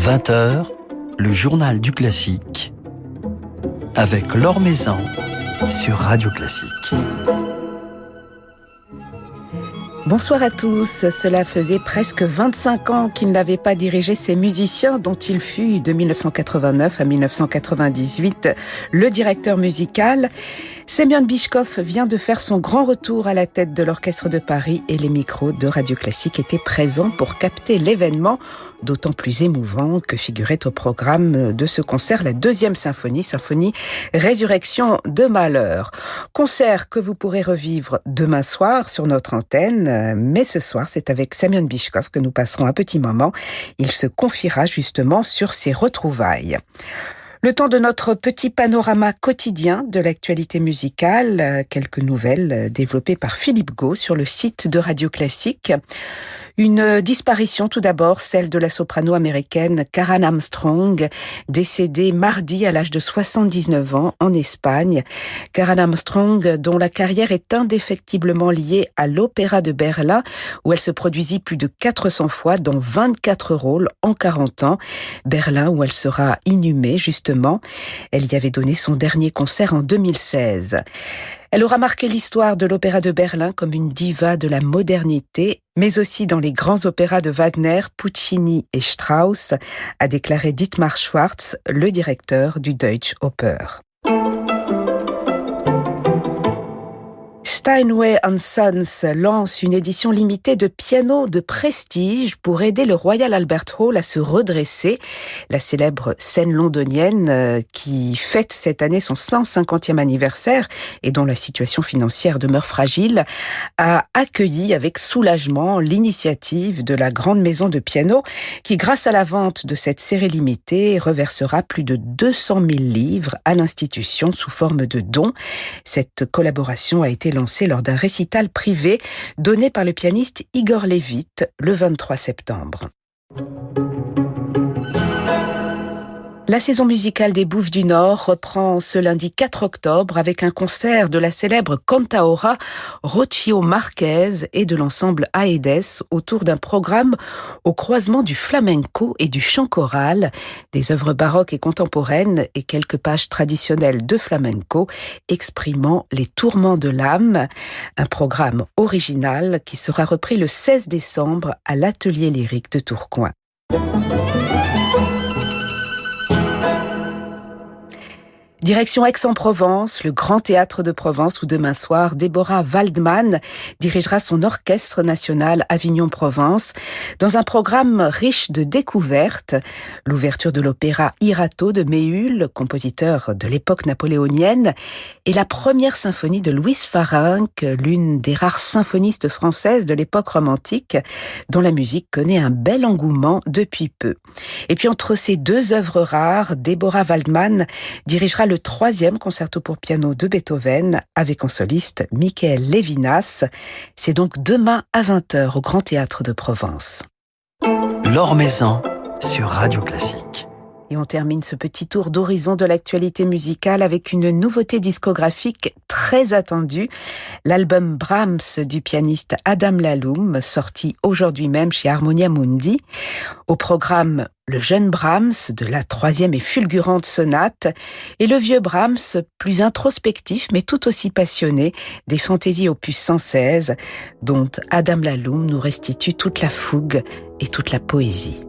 20h, le journal du classique avec Laure Maison sur Radio Classique. Bonsoir à tous. Cela faisait presque 25 ans qu'il n'avait pas dirigé ces musiciens dont il fut, de 1989 à 1998, le directeur musical. Semyon Bychkov vient de faire son grand retour à la tête de l'Orchestre de Paris et les micros de Radio Classique étaient présents pour capter l'événement, d'autant plus émouvant que figurait au programme de ce concert la deuxième symphonie Résurrection de Mahler. Concert que vous pourrez revivre demain soir sur notre antenne, mais ce soir c'est avec Semyon Bychkov que nous passerons un petit moment. Il se confiera justement sur ses retrouvailles. Le temps de notre petit panorama quotidien de l'actualité musicale, quelques nouvelles développées par Philippe Gau sur le site de Radio Classique. Une disparition tout d'abord, celle de la soprano américaine Karen Armstrong, décédée mardi à l'âge de 79 ans en Espagne. Karen Armstrong, dont la carrière est indéfectiblement liée à l'Opéra de Berlin, où elle se produisit plus de 400 fois dans 24 rôles en 40 ans. Berlin, où elle sera inhumée justement. Elle y avait donné son dernier concert en 2016. Elle aura marqué l'histoire de l'Opéra de Berlin comme une diva de la modernité, mais aussi dans les grands opéras de Wagner, Puccini et Strauss, a déclaré Dietmar Schwartz, le directeur du Deutsche Oper. Steinway & Sons lance une édition limitée de pianos de prestige pour aider le Royal Albert Hall à se redresser. La célèbre scène londonienne qui fête cette année son 150e anniversaire et dont la situation financière demeure fragile, a accueilli avec soulagement l'initiative de la grande maison de piano qui, grâce à la vente de cette série limitée, reversera plus de 200 000 livres à l'institution sous forme de dons. Cette collaboration a été lancée lors d'un récital privé donné par le pianiste Igor Levit le 23 septembre. La saison musicale des Bouffes du Nord reprend ce lundi 4 octobre avec un concert de la célèbre cantaora Rocío Márquez et de l'ensemble Aedes autour d'un programme au croisement du flamenco et du chant choral, des œuvres baroques et contemporaines et quelques pages traditionnelles de flamenco exprimant les tourments de l'âme. Un programme original qui sera repris le 16 décembre à l'Atelier lyrique de Tourcoing. Direction Aix-en-Provence, le Grand Théâtre de Provence, où demain soir, Deborah Waldman dirigera son orchestre national Avignon-Provence dans un programme riche de découvertes. L'ouverture de l'opéra Irato de Méhul, compositeur de l'époque napoléonienne, et la première symphonie de Louise Farinck, l'une des rares symphonistes françaises de l'époque romantique, dont la musique connaît un bel engouement depuis peu. Et puis entre ces deux œuvres rares, Deborah Waldman dirigera le troisième concerto pour piano de Beethoven avec en soliste Michael Levinas. C'est donc demain à 20h au Grand Théâtre de Provence. Laure Maison sur Radio Classique. Et on termine ce petit tour d'horizon de l'actualité musicale avec une nouveauté discographique très attendue. L'album Brahms du pianiste Adam Laloum, sorti aujourd'hui même chez Harmonia Mundi. Au programme, le jeune Brahms de la 3e et fulgurante sonate et le vieux Brahms plus introspectif mais tout aussi passionné des fantaisies opus 116 dont Adam Laloum nous restitue toute la fougue et toute la poésie.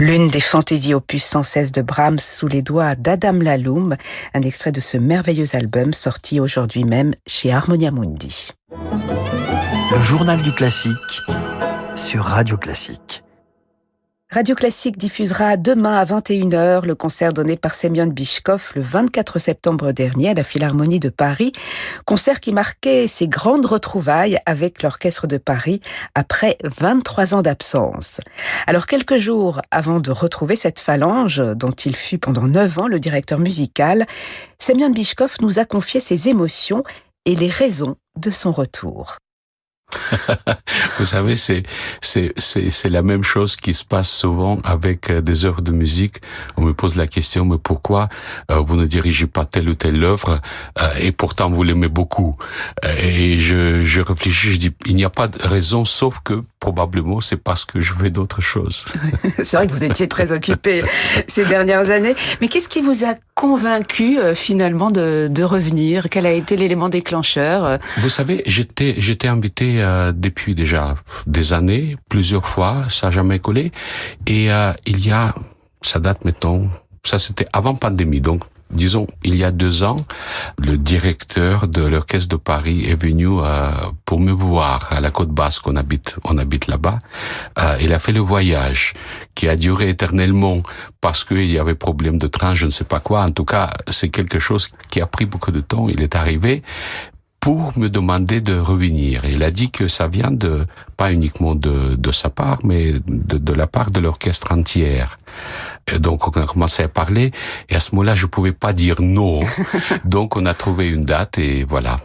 L'une des fantaisies opus sans cesse de Brahms sous les doigts d'Adam Laloum, un extrait de ce merveilleux album sorti aujourd'hui même chez Harmonia Mundi. Le journal du classique sur Radio Classique. Radio Classique diffusera demain à 21h le concert donné par Semyon Bishkov le 24 septembre dernier à la Philharmonie de Paris. Concert qui marquait ses grandes retrouvailles avec l'Orchestre de Paris après 23 ans d'absence. Alors quelques jours avant de retrouver cette phalange dont il fut pendant 9 ans le directeur musical, Semyon Bishkov nous a confié ses émotions et les raisons de son retour. Vous savez, c'est la même chose qui se passe souvent avec des œuvres de musique. On me pose la question, mais pourquoi vous ne dirigez pas telle ou telle œuvre et pourtant vous l'aimez beaucoup? Et je réfléchis, je dis, il n'y a pas de raison, sauf que probablement c'est parce que je fais d'autres choses. C'est vrai que vous étiez très occupé ces dernières années. Mais qu'est-ce qui vous a convaincu finalement de revenir? Quel a été l'élément déclencheur? Vous savez, j'étais invité depuis déjà des années, plusieurs fois, ça n'a jamais collé. Et ça date maintenant, ça c'était avant pandémie, donc disons, il y a 2 ans, le directeur de l'Orchestre de Paris est venu pour me voir à la Côte Basque, on habite là-bas. Il a fait le voyage qui a duré éternellement parce qu'il y avait problème de train, je ne sais pas quoi. En tout cas, c'est quelque chose qui a pris beaucoup de temps. Il est arrivé pour me demander de revenir. Il a dit que ça vient pas uniquement de sa part, mais de la part de l'orchestre entière. Et donc, on a commencé à parler, et à ce moment-là, je pouvais pas dire non. Donc, on a trouvé une date, et voilà.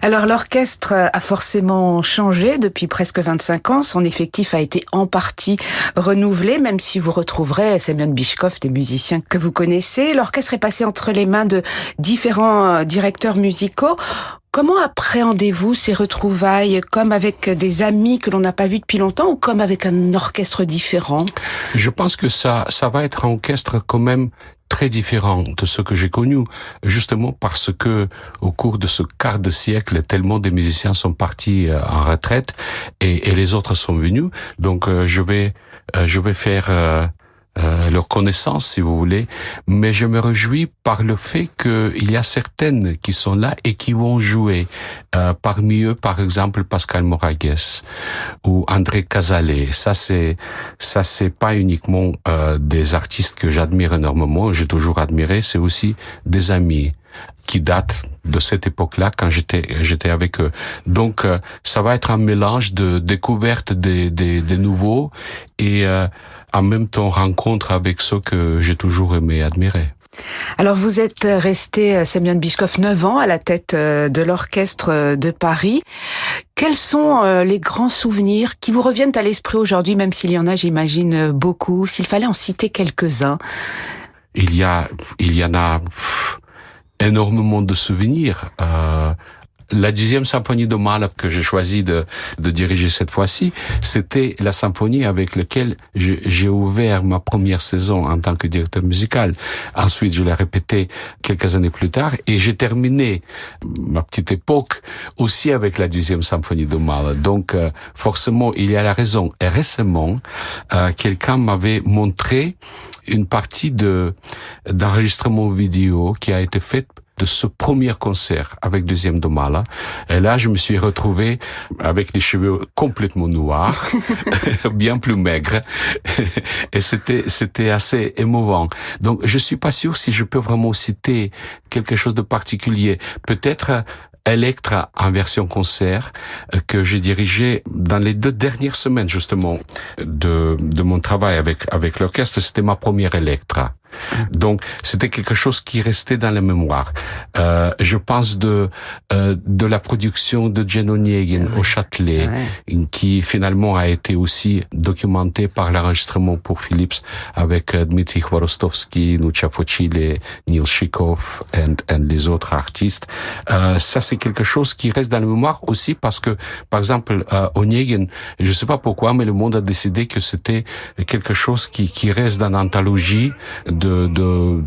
Alors, l'orchestre a forcément changé depuis presque 25 ans. Son effectif a été en partie renouvelé, même si vous retrouverez Semyon Bishkov, des musiciens que vous connaissez. L'orchestre est passé entre les mains de différents directeurs musicaux. Comment appréhendez-vous ces retrouvailles? Comme avec des amis que l'on n'a pas vus depuis longtemps ou comme avec un orchestre différent? Je pense que ça va être un orchestre quand même très différent de ce que j'ai connu, justement parce que au cours de ce quart de siècle, tellement de musiciens sont partis en retraite et les autres sont venus. Donc je vais faire leur connaissance, si vous voulez, mais je me réjouis par le fait qu'il y a certaines qui sont là et qui vont jouer. Parmi eux, par exemple, Pascal Moragues ou André Cazalet. Ça c'est pas uniquement des artistes que j'admire énormément, j'ai toujours admiré, c'est aussi des amis qui datent de cette époque-là quand j'étais avec eux. Donc ça va être un mélange de découverte des nouveaux et en même temps rencontre avec ceux que j'ai toujours aimé et admiré. Alors vous êtes resté, Semyon Bishkov, 9 ans à la tête de l'Orchestre de Paris. Quels sont les grands souvenirs qui vous reviennent à l'esprit aujourd'hui, même s'il y en a, j'imagine, beaucoup, s'il fallait en citer quelques-uns? Il y en a énormément de souvenirs. La 10e symphonie de Mahler que j'ai choisi de diriger cette fois-ci, c'était la symphonie avec laquelle j'ai ouvert ma première saison en tant que directeur musical. Ensuite, je l'ai répété quelques années plus tard et j'ai terminé ma petite époque aussi avec la 10e symphonie de Mahler. Donc, forcément, il y a la raison. Et récemment, quelqu'un m'avait montré une partie d'enregistrement vidéo qui a été faite de ce premier concert avec 2e de Mahler. Et là, je me suis retrouvé avec les cheveux complètement noirs, bien plus maigres. Et c'était assez émouvant. Donc, je suis pas sûr si je peux vraiment citer quelque chose de particulier. Peut-être Electra en version concert que j'ai dirigé dans les 2 dernières semaines justement de mon travail avec l'orchestre. C'était ma première Electra. Donc c'était quelque chose qui restait dans la mémoire. Je pense de la production de Jen Onegin au Châtelet, qui finalement a été aussi documentée par l'enregistrement pour Philips avec Dmitri Khvorostovsky, Nucha Focile, Neil Shikov et les autres artistes. Ça c'est quelque chose qui reste dans la mémoire aussi parce que, par exemple, Onegin, je sais pas pourquoi, mais le monde a décidé que c'était quelque chose qui reste dans l'anthologie de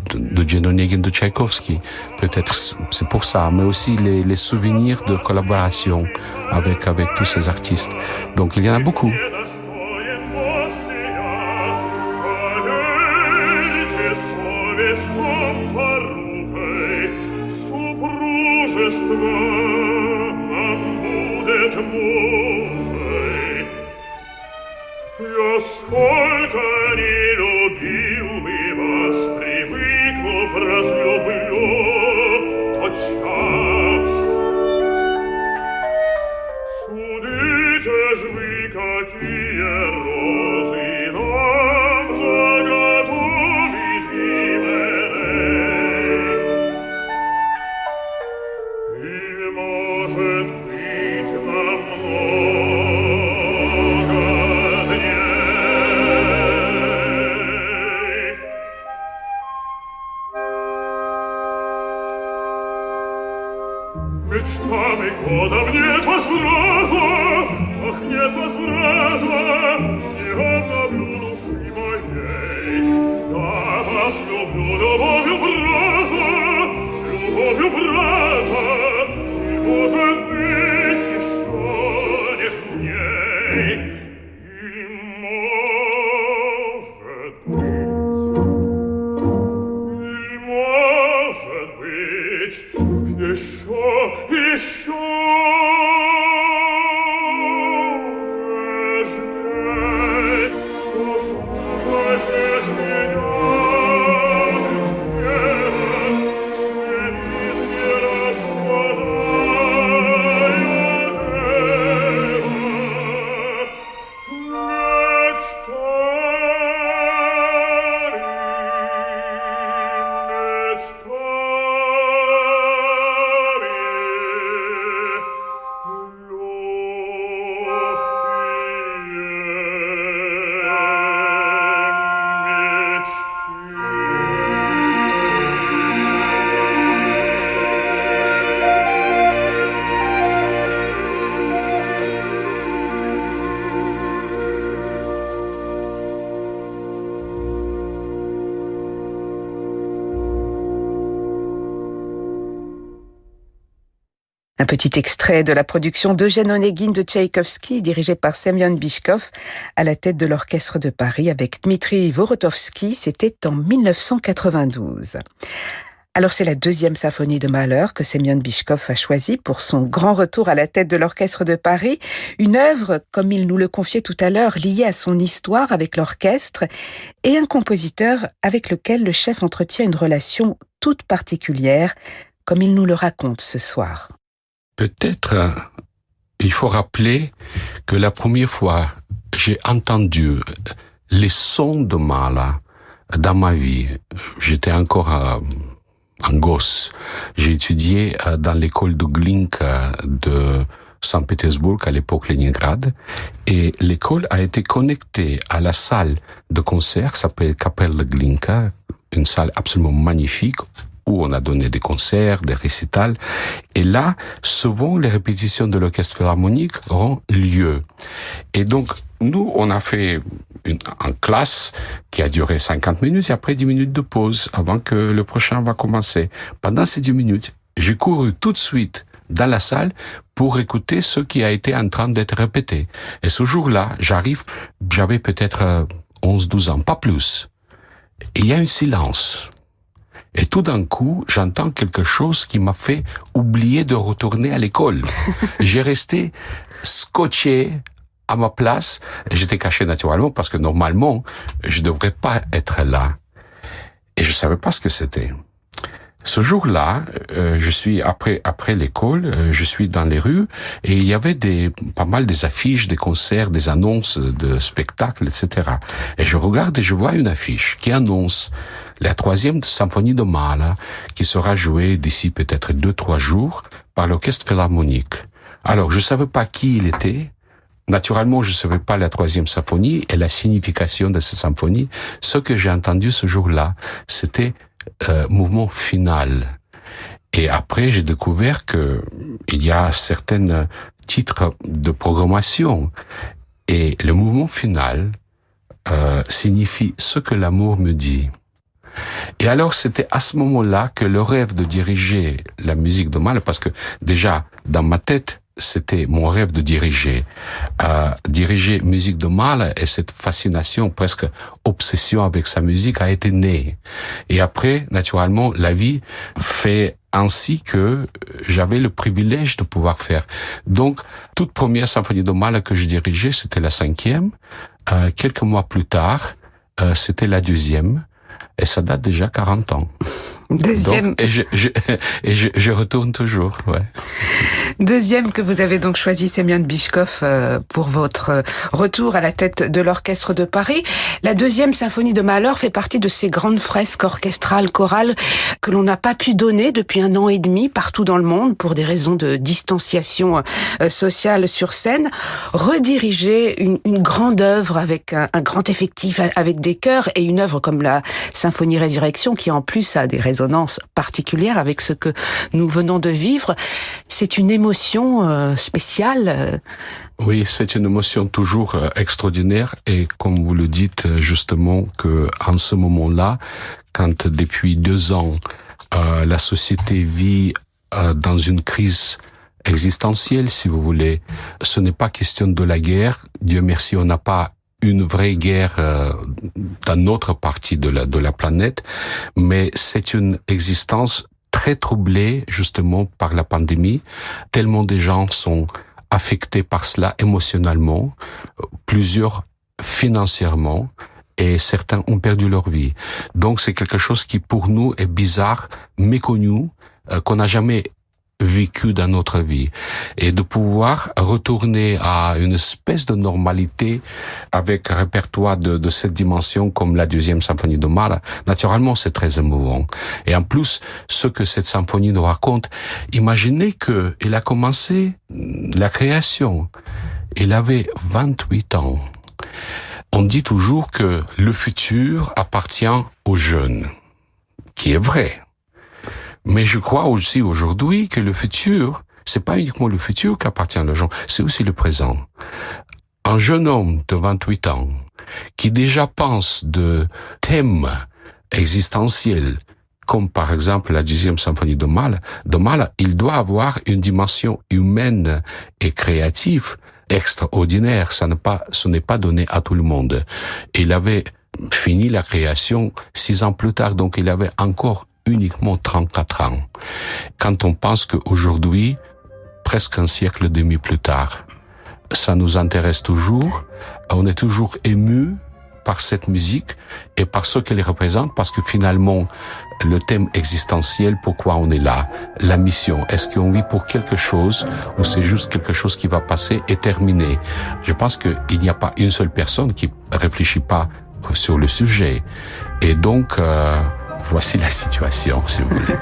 Jen Onegin de Tchaïkovski. Peut-être c'est pour ça, mais aussi les souvenirs de collaboration avec tous ces artistes. Donc il y en a beaucoup. вестом порукой супружество нам будет мукой. Я сколько не любил бы вас, привыкнув, разлюблю тотчас. Судите ж вы, какие розы нам заготовит Именей. Или, может быть, нам много дней. Мечтам и годам нет возврата, ах, нет возврата, не обновлю души моей. Я вас люблю любовью брата, и, может быть, еще нежней. И, может быть, еще нежней. Послушайте ж меня, без гнева, светит не распадая дева. Un petit extrait de la production d'Eugène Onegin de Tchaïkovski, dirigé par Semyon Bishkov, à la tête de l'Orchestre de Paris avec Dmitri Vorotovsky, c'était en 1992. Alors c'est la deuxième symphonie de Mahler que Semyon Bishkov a choisie pour son grand retour à la tête de l'Orchestre de Paris, une œuvre, comme il nous le confiait tout à l'heure, liée à son histoire avec l'orchestre et un compositeur avec lequel le chef entretient une relation toute particulière, comme il nous le raconte ce soir. Peut-être, il faut rappeler que la première fois j'ai entendu les sons de Mahler dans ma vie, j'étais encore un gosse. J'ai étudié dans l'école de Glinka de Saint-Pétersbourg, à l'époque Leningrad, et l'école a été connectée à la salle de concert qui s'appelle Kapelle de Glinka, une salle absolument magnifique, où on a donné des concerts, des récitals. Et là, souvent, les répétitions de l'orchestre philharmonique auront lieu. Et donc, nous, on a fait une classe qui a duré 50 minutes et après 10 minutes de pause avant que le prochain va commencer. Pendant ces 10 minutes, j'ai couru tout de suite dans la salle pour écouter ce qui a été en train d'être répété. Et ce jour-là, j'avais peut-être 11-12 ans, pas plus. Et il y a un silence. Et tout d'un coup, j'entends quelque chose qui m'a fait oublier de retourner à l'école. J'ai resté scotché à ma place. J'étais caché naturellement parce que normalement, je devrais pas être là. Et je savais pas ce que c'était. Ce jour-là, je suis après l'école, je suis dans les rues et il y avait pas mal des affiches, des concerts, des annonces de spectacles, etc. Et je regarde et je vois une affiche qui annonce la 3e symphonie de Mahler qui sera jouée d'ici peut-être 2-3 jours par l'orchestre philharmonique. Alors, je savais pas qui il était. Naturellement, je savais pas la 3e symphonie et la signification de cette symphonie. Ce que j'ai entendu ce jour-là, c'était mouvement final. Et après, j'ai découvert que il y a certains titres de programmation et le mouvement final signifie ce que l'amour me dit. Et alors, c'était à ce moment-là que le rêve de diriger la musique de Mahler, parce que déjà, dans ma tête, c'était mon rêve de diriger. Diriger musique de Mahler, et cette fascination, presque obsession avec sa musique a été née. Et après, naturellement, la vie fait ainsi que j'avais le privilège de pouvoir faire. Donc, toute première symphonie de Mahler que je dirigeais, c'était la 5e. Quelques mois plus tard, c'était la 2e. Et ça date déjà 40 ans. Deuxième. Donc, je retourne toujours, ouais. Deuxième que vous avez donc choisi, Semyon Bychkov, pour votre retour à la tête de l'Orchestre de Paris. La 2e symphonie de Mahler fait partie de ces grandes fresques orchestrales, chorales, que l'on n'a pas pu donner depuis 1 an et demi partout dans le monde pour des raisons de distanciation sociale sur scène. Rediriger une grande œuvre avec un grand effectif, avec des chœurs, et une œuvre comme la Symphonie Résurrection, qui en plus a des résonances particulières avec ce que nous venons de vivre, c'est une émotion spéciale. Oui, c'est une émotion toujours extraordinaire, et comme vous le dites justement, que en ce moment-là, quand depuis 2 ans la société vit dans une crise existentielle, si vous voulez, ce n'est pas question de la guerre. Dieu merci, on n'a pas une vraie guerre dans notre partie de la planète, mais c'est une existence très troublée justement par la pandémie. Tellement de gens sont affectés par cela émotionnellement, plusieurs financièrement, et certains ont perdu leur vie. Donc c'est quelque chose qui pour nous est bizarre, méconnu, qu'on n'a jamais vécu dans notre vie, et de pouvoir retourner à une espèce de normalité avec un répertoire de cette dimension comme la 2e symphonie de Mahler, naturellement c'est très émouvant. Et en plus, ce que cette symphonie nous raconte, imaginez que il a commencé la création, il avait 28 ans. On dit toujours que le futur appartient aux jeunes, qui est vrai. Mais je crois aussi aujourd'hui que le futur, c'est pas uniquement le futur qui appartient aux gens, c'est aussi le présent. Un jeune homme de 28 ans, qui déjà pense de thèmes existentiels, comme par exemple la 10e symphonie de Mahler, il doit avoir une dimension humaine et créative extraordinaire. Ce n'est pas donné à tout le monde. Il avait fini la création 6 ans plus tard, donc il avait encore uniquement 34 ans. Quand on pense qu'aujourd'hui, presque un siècle et demi plus tard, ça nous intéresse toujours, on est toujours ému par cette musique et par ce qu'elle représente, parce que finalement, le thème existentiel, pourquoi on est là, la mission, est-ce qu'on vit pour quelque chose ou c'est juste quelque chose qui va passer et terminer? Je pense qu'il n'y a pas une seule personne qui réfléchit pas sur le sujet. Et donc, voici la situation, si vous voulez.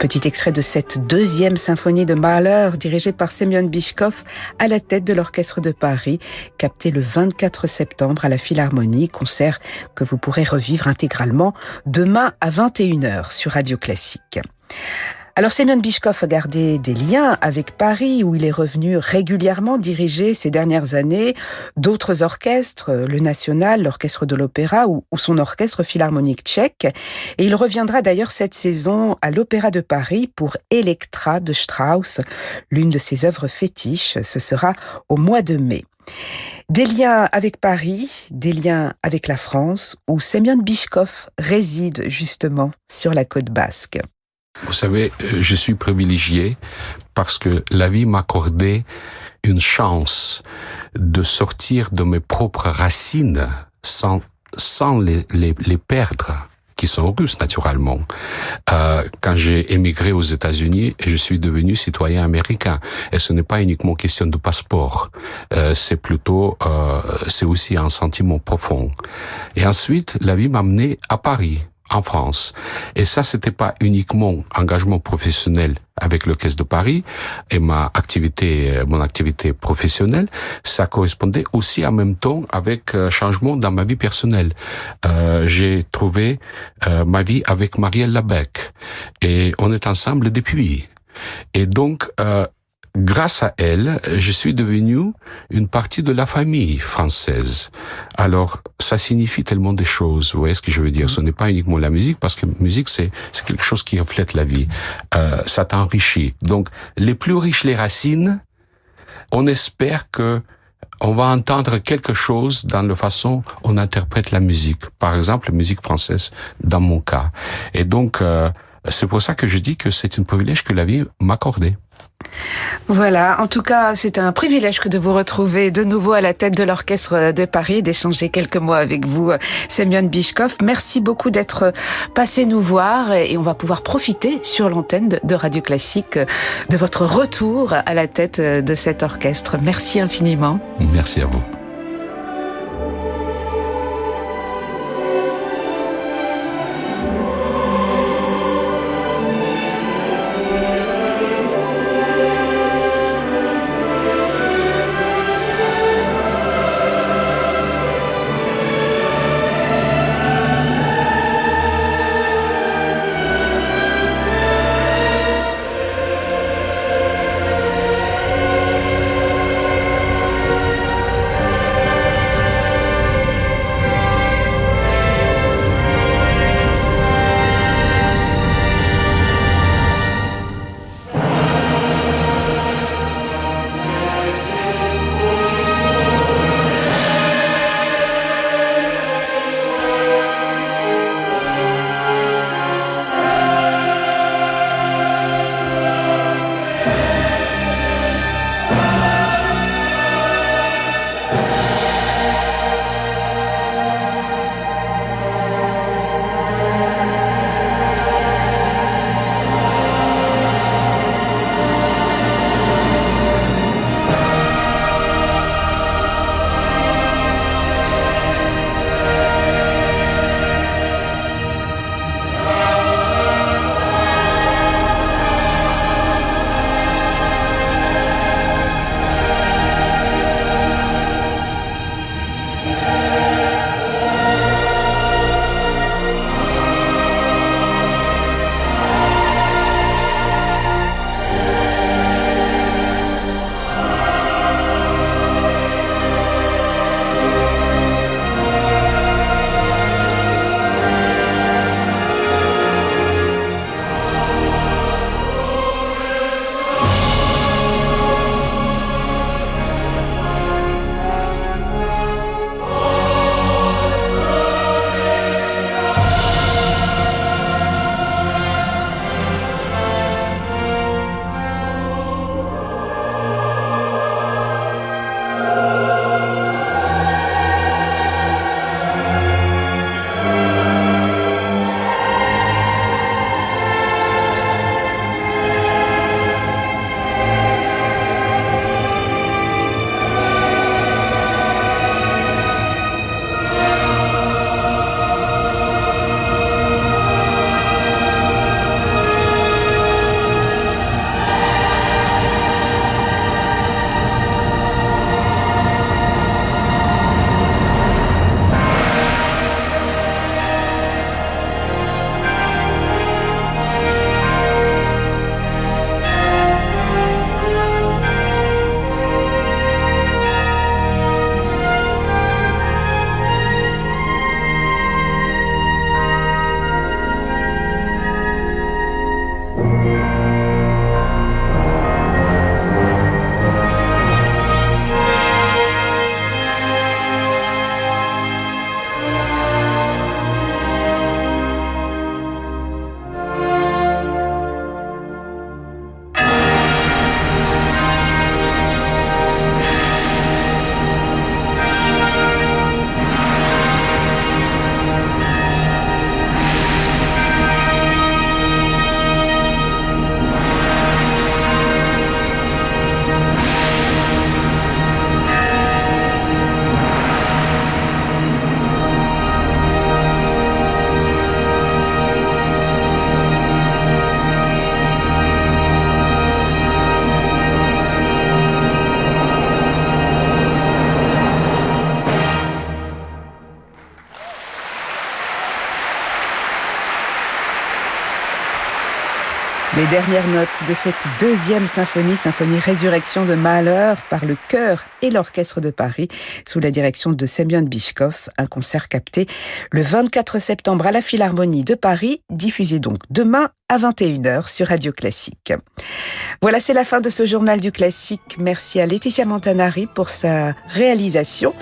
petit extrait de cette deuxième symphonie de Mahler, dirigée par Semyon Bychkov, à la tête de l'Orchestre de Paris, capté le 24 septembre à la Philharmonie, concert que vous pourrez revivre intégralement demain à 21h sur Radio Classique. Alors Semyon Bychkov a gardé des liens avec Paris, où il est revenu régulièrement diriger ces dernières années d'autres orchestres, le National, l'Orchestre de l'Opéra ou son Orchestre philharmonique tchèque. Et il reviendra d'ailleurs cette saison à l'Opéra de Paris pour Elektra de Strauss, l'une de ses œuvres fétiches. Ce sera au mois de mai. Des liens avec Paris, des liens avec la France, où Semyon Bychkov réside justement sur la côte basque. Vous savez, je suis privilégié parce que la vie m'a accordé une chance de sortir de mes propres racines sans les perdre, qui sont russes naturellement. Quand j'ai émigré aux États-Unis, je suis devenu citoyen américain. Et ce n'est pas uniquement question de passeport. C'est aussi un sentiment profond. Et ensuite, la vie m'a amené à Paris, en France. Et ça, c'était pas uniquement engagement professionnel avec l'Orchestre de Paris et mon activité professionnelle, ça correspondait aussi en même temps avec changement dans ma vie personnelle. J'ai trouvé ma vie avec Marielle Labec et on est ensemble depuis. Et donc, grâce à elle, je suis devenu une partie de la famille française. Alors, ça signifie tellement de choses. Vous voyez ce que je veux dire? Ce n'est pas uniquement la musique, parce que musique, c'est quelque chose qui reflète la vie. Ça t'enrichit. Donc, les plus riches les racines, on espère que on va entendre quelque chose dans la façon on interprète la musique. Par exemple, la musique française, dans mon cas. Et donc, c'est pour ça que je dis que c'est un privilège que la vie m'accordait. Voilà, en tout cas, c'est un privilège que de vous retrouver de nouveau à la tête de l'Orchestre de Paris, d'échanger quelques mots avec vous, Semyon Bychkov. Merci beaucoup d'être passé nous voir et on va pouvoir profiter sur l'antenne de Radio Classique de votre retour à la tête de cet orchestre. Merci infiniment. Merci à vous. Les dernières notes de cette deuxième symphonie Résurrection de Mahler par le chœur et l'orchestre de Paris sous la direction de Semyon Bychkov, un concert capté le 24 septembre à la Philharmonie de Paris, diffusé donc demain à 21h sur Radio Classique. Voilà, c'est la fin de ce journal du classique. Merci à Laetitia Montanari pour sa réalisation.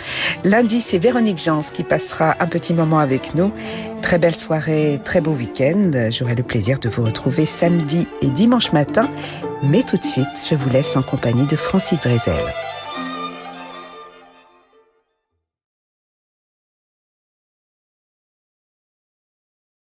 Lundi, c'est Véronique Jans qui passera un petit moment avec nous. Très belle soirée, très beau week-end. J'aurai le plaisir de vous retrouver samedi et dimanche matin. Mais tout de suite, je vous laisse en compagnie de Francis Drezel.